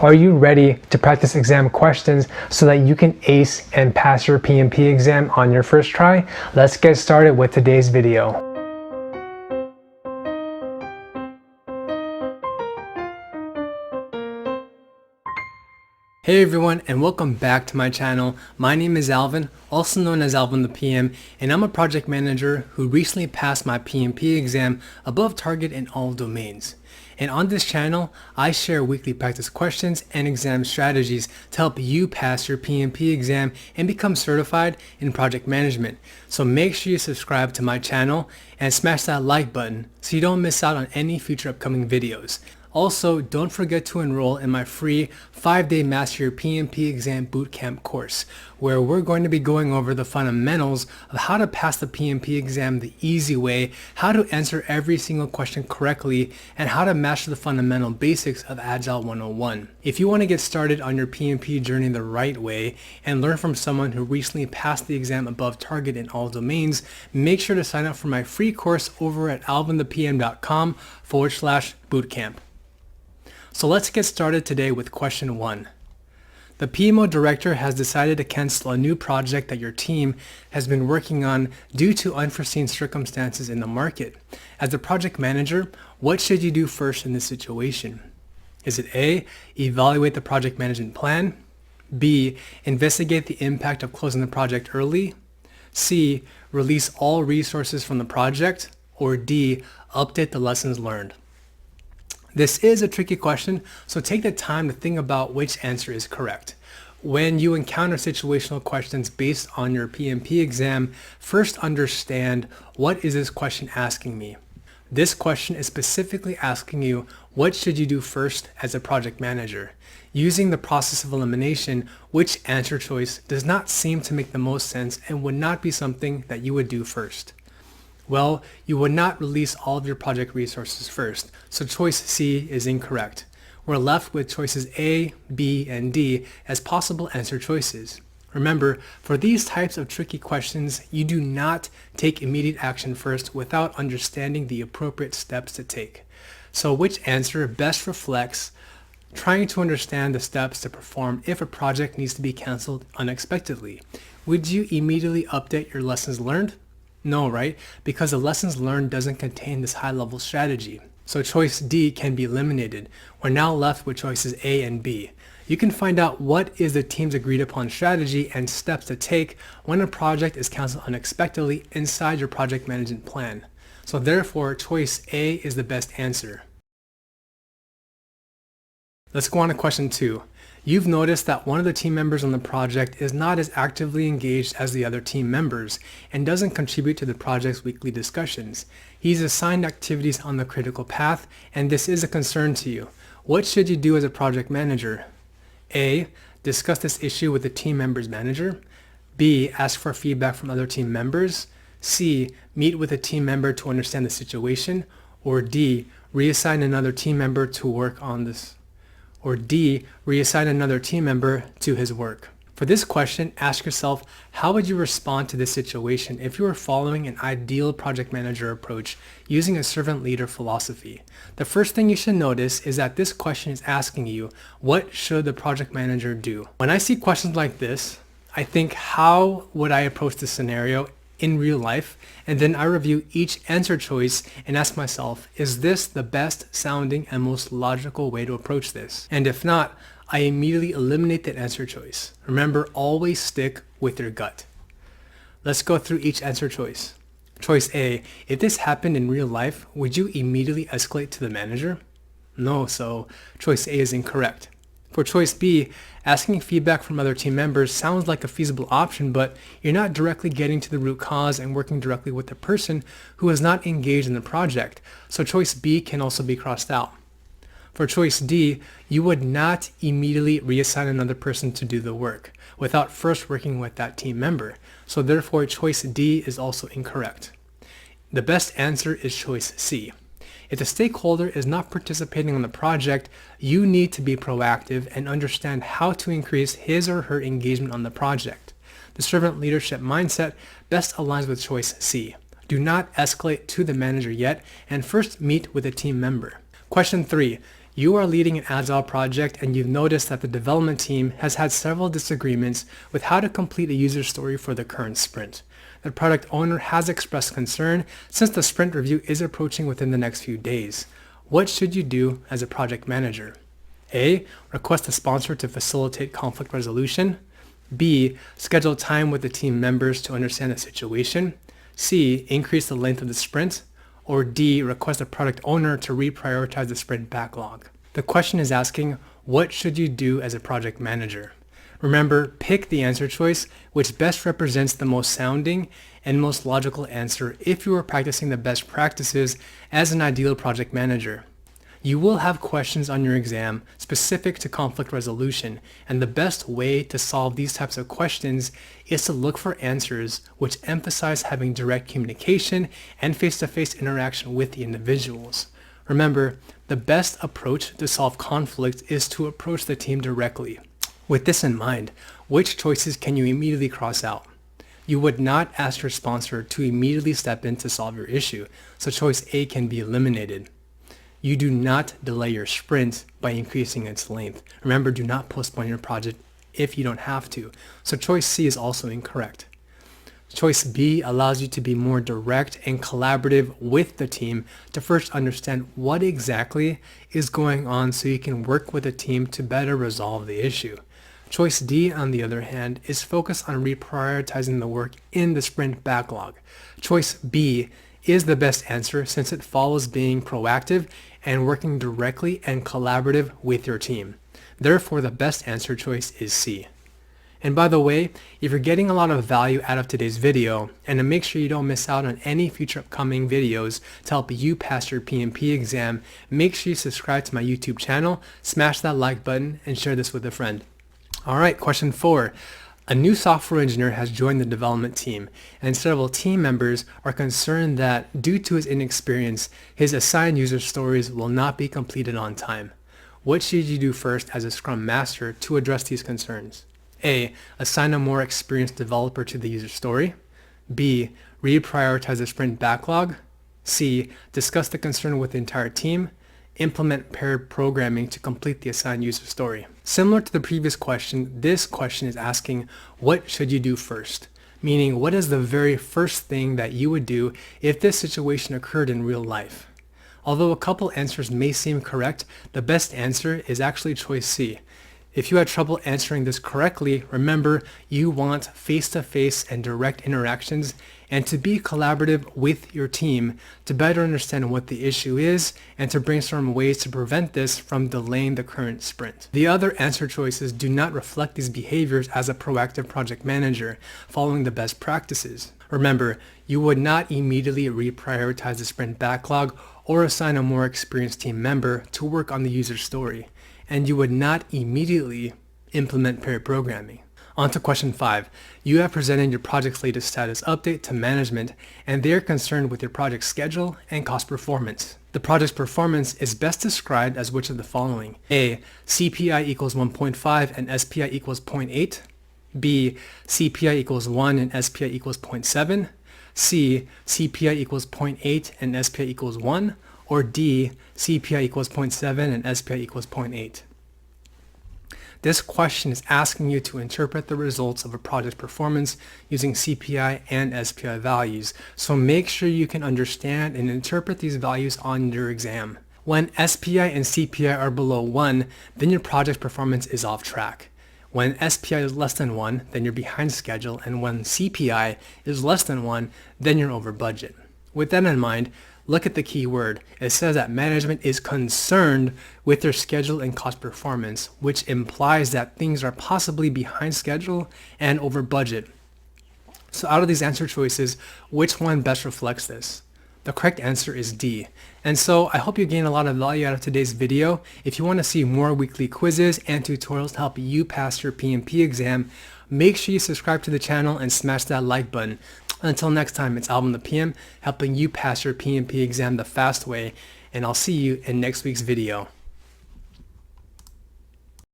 Are you ready to practice exam questions so that you can ace and pass your PMP exam on your first try? Let's get started with today's video. Hey everyone, and welcome back to my channel. My name is Alvin, also known as Alvin the PM, and I'm a project manager who recently passed my PMP exam above target in all domains. And on this channel, I share weekly practice questions and exam strategies to help you pass your PMP exam and become certified in project management. So make sure you subscribe to my channel and smash that like button so you don't miss out on any future upcoming videos. Also, don't forget to enroll in my free 5-day Master Your PMP Exam Bootcamp course, where we're going to be going over the fundamentals of how to pass the PMP exam the easy way, how to answer every single question correctly, and how to master the fundamental basics of Agile 101. If you want to get started on your PMP journey the right way and learn from someone who recently passed the exam above target in all domains, make sure to sign up for my free course over at alvinthepm.com/bootcamp. So let's get started today with question 1. The PMO director has decided to cancel a new project that your team has been working on due to unforeseen circumstances in the market. As the project manager, what should you do first in this situation? Is it A, evaluate the project management plan? B, investigate the impact of closing the project early? C, release all resources from the project? Or D, update the lessons learned? This is a tricky question, so take the time to think about which answer is correct. When you encounter situational questions based on your PMP exam, first understand, what is this question asking me? This question is specifically asking you, what should you do first as a project manager? Using the process of elimination, which answer choice does not seem to make the most sense and would not be something that you would do first? Well, you would not release all of your project resources first, so choice C is incorrect. We're left with choices A, B, and D as possible answer choices. Remember, for these types of tricky questions, you do not take immediate action first without understanding the appropriate steps to take. So which answer best reflects trying to understand the steps to perform if a project needs to be canceled unexpectedly? Would you immediately update your lessons learned? No, right? Because the lessons learned doesn't contain this high-level strategy. So choice D can be eliminated. We're now left with choices A and B. You can find out what is the team's agreed upon strategy and steps to take when a project is canceled unexpectedly inside your project management plan. So therefore, choice A is the best answer. Let's go on to question 2. You've noticed that one of the team members on the project is not as actively engaged as the other team members and doesn't contribute to the project's weekly discussions. He's assigned activities on the critical path, and this is a concern to you. What should you do as a project manager? A, discuss this issue with the team member's manager. B, ask for feedback from other team members. C, meet with a team member to understand the situation. Or D, reassign another team member to work on this. Or D, reassign another team member to his work. For this question, ask yourself, how would you respond to this situation if you were following an ideal project manager approach using a servant leader philosophy? The first thing you should notice is that this question is asking you, what should the project manager do? When I see questions like this, I think, how would I approach this scenario in real life? And then I review each answer choice and ask myself, is this the best sounding and most logical way to approach this? And if not, I immediately eliminate that answer choice. Remember, always stick with your gut. Let's go through each answer choice. Choice A, if this happened in real life, would you immediately escalate to the manager? No, so choice A is incorrect. For choice B, asking feedback from other team members sounds like a feasible option, but you're not directly getting to the root cause and working directly with the person who is not engaged in the project, so choice B can also be crossed out. For choice D, you would not immediately reassign another person to do the work without first working with that team member, so therefore choice D is also incorrect. The best answer is choice C. If the stakeholder is not participating on the project, you need to be proactive and understand how to increase his or her engagement on the project. The servant leadership mindset best aligns with choice C. Do not escalate to the manager yet, and first meet with a team member. Question 3. You are leading an agile project and you've noticed that the development team has had several disagreements with how to complete a user story for the current sprint. The product owner has expressed concern since the sprint review is approaching within the next few days. What should you do as a project manager? A. Request a sponsor to facilitate conflict resolution. B. Schedule time with the team members to understand the situation. C. Increase the length of the sprint. Or D. Request a product owner to reprioritize the sprint backlog. The question is asking, what should you do as a project manager? Remember, pick the answer choice which best represents the most sounding and most logical answer if you are practicing the best practices as an ideal project manager. You will have questions on your exam specific to conflict resolution, and the best way to solve these types of questions is to look for answers which emphasize having direct communication and face-to-face interaction with the individuals. Remember, the best approach to solve conflict is to approach the team directly. With this in mind, which choices can you immediately cross out? You would not ask your sponsor to immediately step in to solve your issue, so choice A can be eliminated. You do not delay your sprint by increasing its length. Remember, do not postpone your project if you don't have to, so choice C is also incorrect. Choice B allows you to be more direct and collaborative with the team to first understand what exactly is going on so you can work with the team to better resolve the issue. Choice D, on the other hand, is focused on reprioritizing the work in the sprint backlog. Choice B is the best answer since it follows being proactive and working directly and collaborative with your team. Therefore, the best answer choice is C. And by the way, if you're getting a lot of value out of today's video, and to make sure you don't miss out on any future upcoming videos to help you pass your PMP exam, make sure you subscribe to my YouTube channel, smash that like button, and share this with a friend. Alright, question 4. A new software engineer has joined the development team, and several team members are concerned that due to his inexperience, his assigned user stories will not be completed on time. What should you do first as a Scrum Master to address these concerns? A. Assign a more experienced developer to the user story. B. Reprioritize the sprint backlog. C. Discuss the concern with the entire team. Implement paired programming to complete the assigned user story. Similar to the previous question, this question is asking, what should you do first? Meaning, what is the very first thing that you would do if this situation occurred in real life? Although a couple answers may seem correct, the best answer is actually choice C. If you had trouble answering this correctly, remember you want face-to-face and direct interactions and to be collaborative with your team to better understand what the issue is and to brainstorm ways to prevent this from delaying the current sprint. The other answer choices do not reflect these behaviors as a proactive project manager following the best practices. Remember, you would not immediately reprioritize the sprint backlog or assign a more experienced team member to work on the user story, and you would not immediately implement paired programming. On to question 5. You have presented your project's latest status update to management, and they are concerned with your project schedule and cost performance. The project's performance is best described as which of the following? A. CPI equals 1.5 and SPI equals 0.8. B. CPI equals 1 and SPI equals 0.7. C. CPI equals 0.8 and SPI equals 1. Or D. CPI equals 0.7 and SPI equals 0.8. This question is asking you to interpret the results of a project's performance using CPI and SPI values, so make sure you can understand and interpret these values on your exam. When SPI and CPI are below 1, then your project's performance is off track. When SPI is less than 1, then you're behind schedule, and when CPI is less than 1, then you're over budget. With that in mind, look at the key word. It says that management is concerned with their schedule and cost performance, which implies that things are possibly behind schedule and over budget. So out of these answer choices, which one best reflects this? The correct answer is D. And so I hope you gain a lot of value out of today's video. If you want to see more weekly quizzes and tutorials to help you pass your PMP exam, make sure you subscribe to the channel and smash that like button. Until next time, it's Alvin the PM helping you pass your PMP exam the fast way, and I'll see you in next week's video.